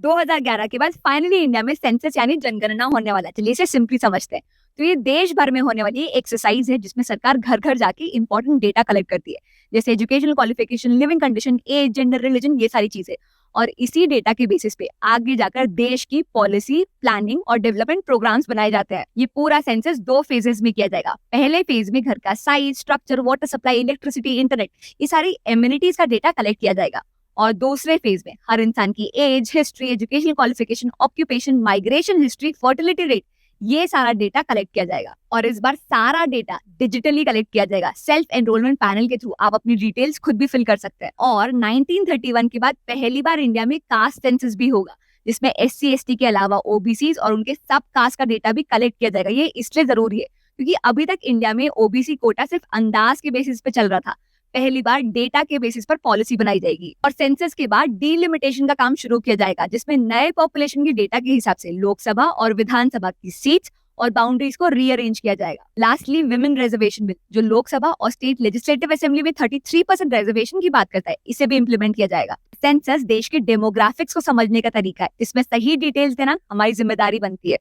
2011 के बाद finally India में सेंसस यानी जनगणना होने वाला है। चलिए इसे सिंपली समझते हैं। तो ये देश भर में होने वाली एक्सरसाइज है जिसमें सरकार घर घर जाके इंपॉर्टेंट डेटा कलेक्ट करती है, जैसे educational qualification, living condition, age, gender, religion, ये सारी चीजें। और इसी डेटा के बेसिस पे आगे जाकर देश की पॉलिसी, प्लानिंग और डेवलपमेंट प्रोग्राम्स बनाए जाते हैं। ये पूरा सेंसस 2 फेजेस में किया जाएगा। पहले फेज में घर का size, structure, water supply, electricity, internet, ये सारी एमिनिटीज का डेटा कलेक्ट किया जाएगा। और दूसरे फेज में हर इंसान की age, history, educational qualification, occupation, migration history, fertility rate, ये सारा डेटा कलेक्ट किया जाएगा। और इस बार सारा डेटा डिजिटली कलेक्ट किया जाएगा। सेल्फ एनरोलमेंट पैनल के थ्रू आप अपनी डिटेल्स खुद भी फिल कर सकते हैं। और 1931 के बाद पहली बार इंडिया में कास्ट सेंसस भी होगा, जिसमें SC ST के अलावा OBCs और उनके सब कास्ट का डेटा भी कलेक्ट किया जाएगा। ये इसलिए जरूरी है क्योंकि अभी तक इंडिया में OBC कोटा सिर्फ अंदाज के बेसिस पे चल रहा था। पहली बार डेटा के बेसिस पर पॉलिसी बनाई जाएगी। और सेंसस के बाद डीलिमिटेशन का काम शुरू किया जाएगा, जिसमें नए पॉपुलेशन की डेटा के हिसाब से लोकसभा और विधानसभा की सीट्स और बाउंड्रीज को रीअरेंज किया जाएगा। लास्टली विमेन रिजर्वेशन बिल, जो लोकसभा और स्टेट लेजिस्लेटिव असेंबली में 33% रिजर्वेशन की बात करता है, इसे भी इम्प्लीमेंट किया जाएगा। सेंसस देश के डेमोग्राफिक्स को समझने का तरीका है, इसमें सही डिटेल्स देना हमारी जिम्मेदारी बनती है।